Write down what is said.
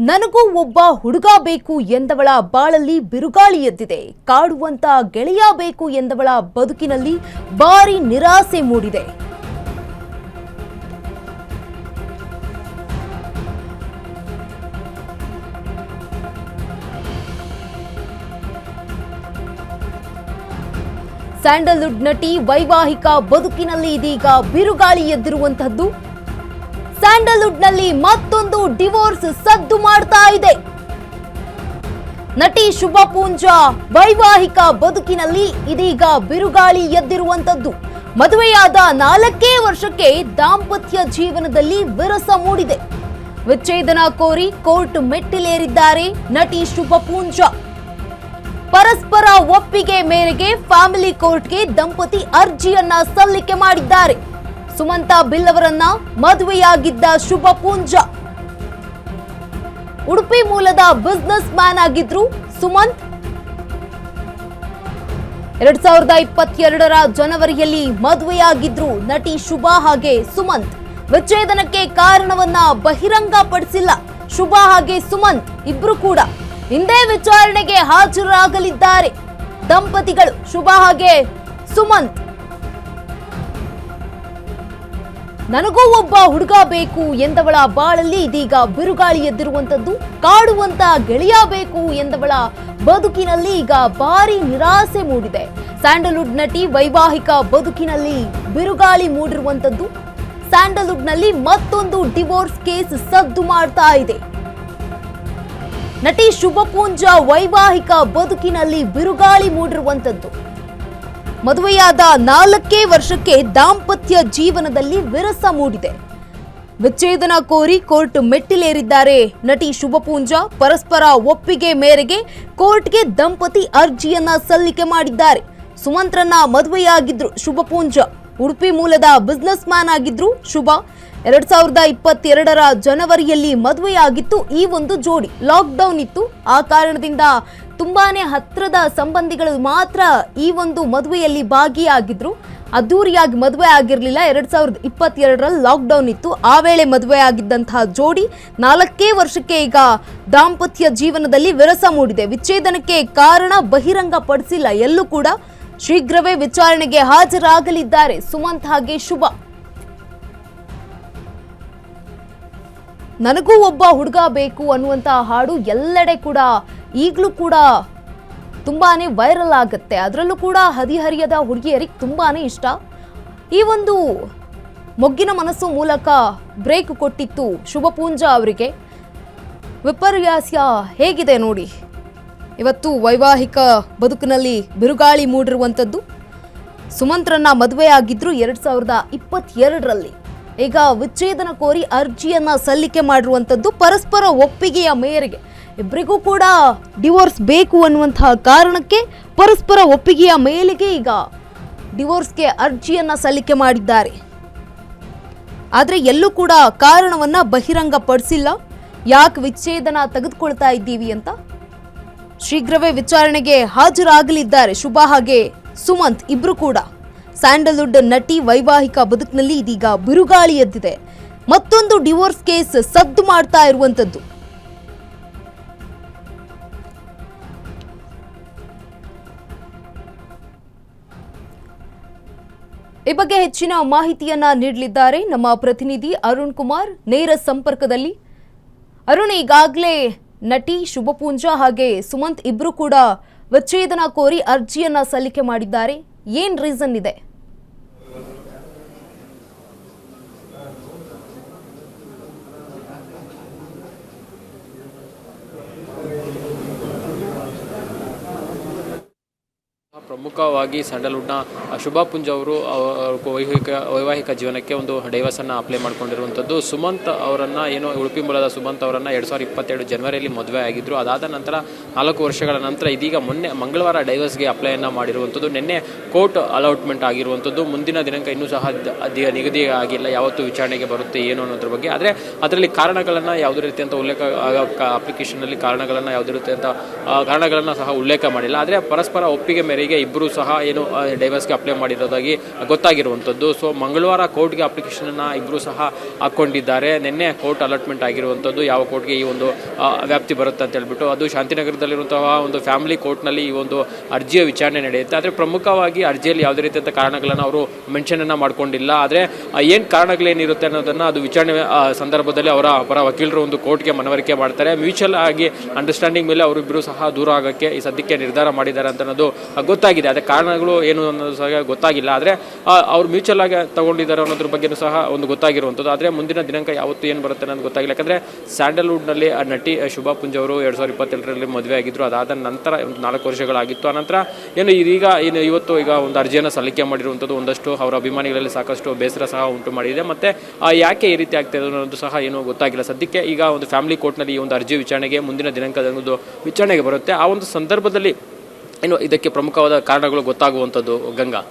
ನನಗೂ ಒಬ್ಬ ಹುಡುಗ ಬೇಕು ಎಂದವಳ ಬಾಳಲ್ಲಿ ಬಿರುಗಾಳಿ ಎದ್ದಿದೆ. ಕಾಡುವಂತ ಗೆಳೆಯ ಬೇಕು ಎಂದವಳ ಬದುಕಿನಲ್ಲಿ ಭಾರಿ ನಿರಾಸೆ ಮೂಡಿದೆ. ಸ್ಯಾಂಡಲ್ವುಡ್ ನಟಿ ವೈವಾಹಿಕ ಬದುಕಿನಲ್ಲಿ ಇದೀಗ ಬಿರುಗಾಳಿ ಎದ್ದಿರುವಂತಹದ್ದು. ಸ್ಯಾಂಡಲ್ವುಡ್ನಲ್ಲಿ ಮತ್ತೊಂದು ಡಿವೋರ್ಸ್ ಸದ್ದು ಮಾಡ್ತಾ ಇದೆ. ನಟಿ ಶುಭ ಪೂಂಜಾ ವೈವಾಹಿಕ ಬದುಕಿನಲ್ಲಿ ಇದೀಗ ಬಿರುಗಾಳಿ ಎದ್ದಿರುವಂತದ್ದು. ಮದುವೆಯಾದ 4 ವರ್ಷಕ್ಕೆ ದಾಂಪತ್ಯ ಜೀವನದಲ್ಲಿ ವಿರಸ ಮೂಡಿದೆ. ವಿಚ್ಛೇದನ ಕೋರಿ ಕೋರ್ಟ್ ಮೆಟ್ಟಿಲೇರಿದ್ದಾರೆ ನಟಿ ಶುಭ ಪೂಂಜಾ. ಪರಸ್ಪರ ಒಪ್ಪಿಗೆ ಮೇರೆಗೆ ಫ್ಯಾಮಿಲಿ ಕೋರ್ಟ್ಗೆ ದಂಪತಿ ಅರ್ಜಿಯನ್ನ ಸಲ್ಲಿಕೆ ಮಾಡಿದ್ದಾರೆ. ಸುಮಂತಾ ಬಿಲ್ ಅವರನ್ನ ಮದುವೆಯಾಗಿದ್ದ ಶುಭ ಪೂಂಜಾ ಉಡುಪಿ ಮೂಲದ ಬಿಸಿನೆಸ್ ಮ್ಯಾನ್ ಆಗಿದ್ರು ಸುಮಂತ್. 2022ರ ಜನವರಿಯಲ್ಲಿ ಮದುವೆಯಾಗಿದ್ರು ನಟಿ ಶುಭ ಹಾಗೆ ಸುಮಂತ್. ವಿಚ್ಛೇದನಕ್ಕೆ ಕಾರಣವನ್ನ ಬಹಿರಂಗಪಡಿಸಿಲ್ಲ ಶುಭ ಹಾಗೆ ಸುಮಂತ್ ಇಬ್ರು ಕೂಡ. ಇಂದೇ ವಿಚಾರಣೆಗೆ ಹಾಜರಾಗಲಿದ್ದಾರೆ ದಂಪತಿಗಳು ಶುಭ ಹಾಗೆ ಸುಮಂತ್. ನನಗೂ ಒಬ್ಬ ಹುಡುಗ ಬೇಕು ಎಂದವಳ ಬಾಳಲ್ಲಿ ಇದೀಗ ಬಿರುಗಾಳಿ ಎದ್ದಿರುವಂತದ್ದು. ಕಾಡುವಂತ ಗೆಳೆಯ ಬೇಕು ಎಂದವಳ ಬದುಕಿನಲ್ಲಿ ಈಗ ಭಾರಿ ನಿರಾಸೆ ಮೂಡಿದೆ. ಸ್ಯಾಂಡಲ್ವುಡ್ ನಟಿ ವೈವಾಹಿಕ ಬದುಕಿನಲ್ಲಿ ಬಿರುಗಾಳಿ ಮೂಡಿರುವಂತದ್ದು. ಸ್ಯಾಂಡಲ್ವುಡ್ನಲ್ಲಿ ಮತ್ತೊಂದು ಡಿವೋರ್ಸ್ ಕೇಸ್ ಸದ್ದು ಮಾಡ್ತಾ ಇದೆ. ನಟಿ ಶುಭ ಪೂಂಜಾ ವೈವಾಹಿಕ ಬದುಕಿನಲ್ಲಿ ಬಿರುಗಾಳಿ ಮೂಡಿರುವಂತದ್ದು. ಮದುವೆಯಾದ 4 ವರ್ಷಕ್ಕೆ ದಾಂಪತ್ಯ ಜೀವನದಲ್ಲಿ ವಿರಸ ಮೂಡಿದೆ. ವಿಚ್ಛೇದನ ಕೋರಿ ಕೋರ್ಟ್ ಮೆಟ್ಟಿಲೇರಿದ್ದಾರೆ ನಟಿ ಶುಭ ಪೂಂಜಾ. ಪರಸ್ಪರ ಒಪ್ಪಿಗೆ ಮೇರೆಗೆ ಕೋರ್ಟ್ಗೆ ದಂಪತಿ ಅರ್ಜಿಯನ್ನ ಸಲ್ಲಿಕೆ ಮಾಡಿದ್ದಾರೆ. ಸುಮಂತ್ರನ್ನ ಮದುವೆಯಾಗಿದ್ರು ಶುಭ ಪೂಂಜಾ. ಉಡುಪಿ ಮೂಲದ ಬಿಸಿನೆಸ್ ಮ್ಯಾನ್ ಆಗಿದ್ರು ಶುಭ. 2022ರ ಜನವರಿಯಲ್ಲಿ ಮದುವೆಯಾಗಿತ್ತು ಈ ಒಂದು ಜೋಡಿ. ಲಾಕ್ಡೌನ್ ಇತ್ತು, ಆ ಕಾರಣದಿಂದ ತುಂಬಾನೇ ಹತ್ರದ ಸಂಬಂಧಿಗಳು ಮಾತ್ರ ಈ ಒಂದು ಮದುವೆಯಲ್ಲಿ ಭಾಗಿಯಾಗಿದ್ರು. ಅದ್ದೂರಿಯಾಗಿ ಮದುವೆ ಆಗಿರಲಿಲ್ಲ. 2022ರಲ್ಲಿ ಲಾಕ್ಡೌನ್ ಇತ್ತು, ಆ ವೇಳೆ ಮದುವೆ ಆಗಿದ್ದಂತಹ ಜೋಡಿ 4 ವರ್ಷಕ್ಕೆ ಈಗ ದಾಂಪತ್ಯ ಜೀವನದಲ್ಲಿ ವಿರಸ ಮೂಡಿದೆ. ವಿಚ್ಛೇದನಕ್ಕೆ ಕಾರಣ ಬಹಿರಂಗ ಪಡಿಸಿಲ್ಲ ಎಲ್ಲೂ ಕೂಡ. ಶೀಘ್ರವೇ ವಿಚಾರಣೆಗೆ ಹಾಜರಾಗಲಿದ್ದಾರೆ ಸುಮಂತ್ ಹಾಗೆ ಶುಭ. ನನಗೂ ಒಬ್ಬ ಹುಡುಗ ಬೇಕು ಅನ್ನುವಂತ ಹಾಡು ಎಲ್ಲೆಡೆ ಕೂಡ ಈಗಲೂ ಕೂಡ ತುಂಬಾನೇ ವೈರಲ್ ಆಗುತ್ತೆ. ಅದರಲ್ಲೂ ಕೂಡ ಹದಿಹರಿಯದ ಹುಡುಗಿಯರಿಗೆ ತುಂಬಾನೇ ಇಷ್ಟ. ಈ ಒಂದು ಮೊಗ್ಗಿನ ಮನಸ್ಸು ಮೂಲಕ ಬ್ರೇಕ್ ಕೊಟ್ಟಿತ್ತು ಶುಭ ಪೂಂಜಾ ಅವರಿಗೆ. ವಿಪರ್ಯಾಸ ಹೇಗಿದೆ ನೋಡಿ. ಇವತ್ತು ವೈವಾಹಿಕ ಬದುಕಿನಲ್ಲಿ ಬಿರುಗಾಳಿ ಮೂಡಿರುವಂಥದ್ದು. ಸುಮಂತ್ರನ್ನ ಮದುವೆಯಾಗಿದ್ರು 2022ರಲ್ಲಿ. ಈಗ ವಿಚ್ಛೇದನ ಕೋರಿ ಅರ್ಜಿಯನ್ನ ಸಲ್ಲಿಕೆ ಮಾಡಿರುವಂಥದ್ದು. ಪರಸ್ಪರ ಒಪ್ಪಿಗೆಯ ಮೇರೆಗೆ ಇಬ್ಬರಿಗೂ ಕೂಡ ಡಿವೋರ್ಸ್ ಬೇಕು ಅನ್ನುವಂತಹ ಕಾರಣಕ್ಕೆ ಪರಸ್ಪರ ಒಪ್ಪಿಗೆಯ ಮೇಲೆಗೆ ಈಗ ಡಿವೋರ್ಸ್ಗೆ ಅರ್ಜಿಯನ್ನ ಸಲ್ಲಿಕೆ ಮಾಡಿದ್ದಾರೆ. ಆದರೆ ಎಲ್ಲೂ ಕೂಡ ಕಾರಣವನ್ನ ಬಹಿರಂಗ ಪಡಿಸಿಲ್ಲ, ಯಾಕೆ ವಿಚ್ಛೇದನ ತೆಗೆದುಕೊಳ್ತಾ ಇದ್ದೀವಿ ಅಂತ. ಶೀಘ್ರವೇ ವಿಚಾರಣೆಗೆ ಹಾಜರಾಗಲಿದ್ದಾರೆ ಶುಭ ಹಾಗೆ ಸುಮಂತ್ ಇಬ್ರು ಕೂಡ. ಸ್ಯಾಂಡಲ್ವುಡ್ ನಟಿ ವೈವಾಹಿಕ ಬದುಕಿನಲ್ಲಿ ಇದೀಗ ಬಿರುಗಾಳಿ ಎದ್ದಿದೆ. ಮತ್ತೊಂದು ಡಿವೋರ್ಸ್ ಕೇಸ್ ಸದ್ದು ಮಾಡ್ತಾ ಇರುವಂತದ್ದು. ಈ ಬಗ್ಗೆ ಹೆಚ್ಚಿನ ಮಾಹಿತಿಯನ್ನ ನೀಡಲಿದ್ದಾರೆ ನಮ್ಮ ಪ್ರತಿನಿಧಿ ಅರುಣ್ ಕುಮಾರ್ ನೇರ ಸಂಪರ್ಕದಲ್ಲಿ. ಅರುಣ್, ಈಗಾಗಲೇ ನಟಿ ಶುಭ ಪೂಂಜಾ ಹಾಗೆ ಸುಮಂತ್ ಇಬ್ರು ಕೂಡ ವಿಚ್ಛೇದನ ಕೋರಿ ಅರ್ಜಿಯನ್ನ ಸಲ್ಲಿಕೆ ಮಾಡಿದ್ದಾರೆ. ಏನ್ ರೀಸನ್ ಇದೆ? ಪ್ರಮುಖವಾಗಿ ಸ್ಯಾಂಡಲ್ವುಡ್ನ ಶುಭ ಪೂಂಜಾ ಅವರು ವೈವಾಹಿಕ ಜೀವನಕ್ಕೆ ಒಂದು ಡೈವರ್ಸನ್ನು ಅಪ್ಲೈ ಮಾಡ್ಕೊಂಡಿರುವಂಥದ್ದು. ಸುಮಂತ್ ಅವರನ್ನು ಉಡುಪಿ ಮೂಲದ ಸುಮಂತ್ ಅವರನ್ನು 2022 ಜನವರಿಯಲ್ಲಿ ಮದುವೆ ಆಗಿದ್ದರು. ಅದಾದ ನಂತರ 4 ವರ್ಷಗಳ ನಂತರ ಇದೀಗ ಮೊನ್ನೆ ಮಂಗಳವಾರ ಡೈವರ್ಸ್ಗೆ ಅಪ್ಲೈಯನ್ನು ಮಾಡಿರುವಂಥದ್ದು. ನಿನ್ನೆ ಕೋರ್ಟ್ ಅಲಾಟ್ಮೆಂಟ್ ಆಗಿರುವಂಥದ್ದು. ಮುಂದಿನ ದಿನಾಂಕ ಇನ್ನೂ ಸಹ ನಿಗದಿ ಆಗಿಲ್ಲ, ಯಾವತ್ತು ವಿಚಾರಣೆಗೆ ಬರುತ್ತೆ ಏನು ಅನ್ನೋದ್ರ ಬಗ್ಗೆ. ಆದರೆ ಅದರಲ್ಲಿ ಕಾರಣಗಳನ್ನು ಯಾವುದೇ ರೀತಿಯಂಥ ಉಲ್ಲೇಖ ಅಪ್ಲಿಕೇಶನ್ನಲ್ಲಿ ಕಾರಣಗಳನ್ನು ಯಾವುದೇ ರೀತಿಯಂಥ ಕಾರಣಗಳನ್ನು ಸಹ ಉಲ್ಲೇಖ ಮಾಡಿಲ್ಲ. ಆದರೆ ಪರಸ್ಪರ ಒಪ್ಪಿಗೆ ಮೇರೆಗೆ ಇಬ್ಬರು ಸಹ ಏನು ಡೈವರ್ಸ್ಗೆ ಅಪ್ಲೈ ಮಾಡಿರೋದಾಗಿ ಗೊತ್ತಾಗಿರುವಂಥದ್ದು. ಸೊ ಮಂಗಳವಾರ ಕೋರ್ಟ್ಗೆ ಅಪ್ಲಿಕೇಶನನ್ನು ಇಬ್ಬರು ಸಹ ಹಾಕ್ಕೊಂಡಿದ್ದಾರೆ. ನಿನ್ನೆ ಕೋರ್ಟ್ ಅಲಾಟ್ಮೆಂಟ್ ಆಗಿರುವಂಥದ್ದು, ಯಾವ ಕೋರ್ಟ್ಗೆ ಈ ಒಂದು ವ್ಯಾಪ್ತಿ ಬರುತ್ತೆ ಅಂತ ಹೇಳ್ಬಿಟ್ಟು. ಅದು ಶಾಂತಿನಗರದಲ್ಲಿರುವಂತಹ ಒಂದು ಫ್ಯಾಮಿಲಿ ಕೋರ್ಟ್ನಲ್ಲಿ ಈ ಒಂದು ಅರ್ಜಿಯ ವಿಚಾರಣೆ ನಡೆಯುತ್ತೆ. ಆದರೆ ಪ್ರಮುಖವಾಗಿ ಅರ್ಜಿಯಲ್ಲಿ ಯಾವುದೇ ರೀತಿಯಾದ ಕಾರಣಗಳನ್ನು ಅವರು ಮೆನ್ಷನನ್ನು ಮಾಡ್ಕೊಂಡಿಲ್ಲ. ಆದರೆ ಏನು ಕಾರಣಗಳೇನಿರುತ್ತೆ ಅನ್ನೋದನ್ನು ಅದು ವಿಚಾರಣೆ ಸಂದರ್ಭದಲ್ಲಿ ಅವರ ಪರ ವಕೀಲರು ಒಂದು ಕೋರ್ಟ್ಗೆ ಮನವರಿಕೆ ಮಾಡ್ತಾರೆ. ಮ್ಯೂಚುವಲ್ ಆಗಿ ಅಂಡರ್ಸ್ಟ್ಯಾಂಡಿಂಗ್ ಮೇಲೆ ಅವರಿಬ್ಬರು ಸಹ ದೂರ ಆಗೋಕ್ಕೆ ಈ ಸದ್ಯಕ್ಕೆ ನಿರ್ಧಾರ ಮಾಡಿದ್ದಾರೆ ಅಂತ ಅನ್ನೋದು ಗೊತ್ತಾಗಿದೆ. ಅದೇ ಕಾರಣಗಳು ಏನು ಅನ್ನೋದು ಸಹ ಗೊತ್ತಾಗಿಲ್ಲ. ಆದರೆ ಅವ್ರು ಮ್ಯೂಚುವಲ್ ಆಗಿ ತಗೊಂಡಿದ್ದಾರೆ ಅನ್ನೋದ್ರ ಬಗ್ಗೆಯೂ ಸಹ ಒಂದು ಗೊತ್ತಾಗಿರುವಂಥದ್ದು. ಆದರೆ ಮುಂದಿನ ದಿನಾಂಕ ಯಾವತ್ತು ಏನು ಬರುತ್ತೆ ಅನ್ನೋದು ಗೊತ್ತಾಗಿಲ್ಲ. ಯಾಕಂದರೆ ಸ್ಯಾಂಡಲ್ವುಡ್ನಲ್ಲಿ ನಟಿ ಶುಭಾ ಪುಂಜ್ ಅವರು 2022ರಲ್ಲಿ ಮದುವೆ ಆಗಿದ್ದರು. ಅದಾದ ನಂತರ ಒಂದು 4 ವರ್ಷಗಳಾಗಿತ್ತು. ಆನಂತರ ಇವತ್ತು ಒಂದು ಅರ್ಜಿಯನ್ನು ಸಲ್ಲಿಕೆ ಮಾಡಿರುವಂಥದ್ದು ಒಂದಷ್ಟು ಅವರ ಅಭಿಮಾನಿಗಳಲ್ಲಿ ಸಾಕಷ್ಟು ಬೇಸರ ಸಹ ಉಂಟು ಮಾಡಿದೆ. ಮತ್ತು ಯಾಕೆ ಈ ರೀತಿ ಆಗ್ತಾ ಇದೆ ಅನ್ನೋದು ಸಹ ಏನೂ ಗೊತ್ತಾಗಿಲ್ಲ. ಸದ್ಯಕ್ಕೆ ಈಗ ಒಂದು ಫ್ಯಾಮಿಲಿ ಕೋರ್ಟ್ನಲ್ಲಿ ಈ ಒಂದು ಅರ್ಜಿ ವಿಚಾರಣೆಗೆ ಮುಂದಿನ ದಿನಾಂಕದ ಒಂದು ವಿಚಾರಣೆಗೆ ಬರುತ್ತೆ. ಆ ಒಂದು ಸಂದರ್ಭದಲ್ಲಿ ಇದಕ್ಕೆ ಪ್ರಮುಖವಾದ ಕಾರಣಗಳು ಗೊತ್ತಾಗುವಂಥದ್ದು ಗಂಗಾ.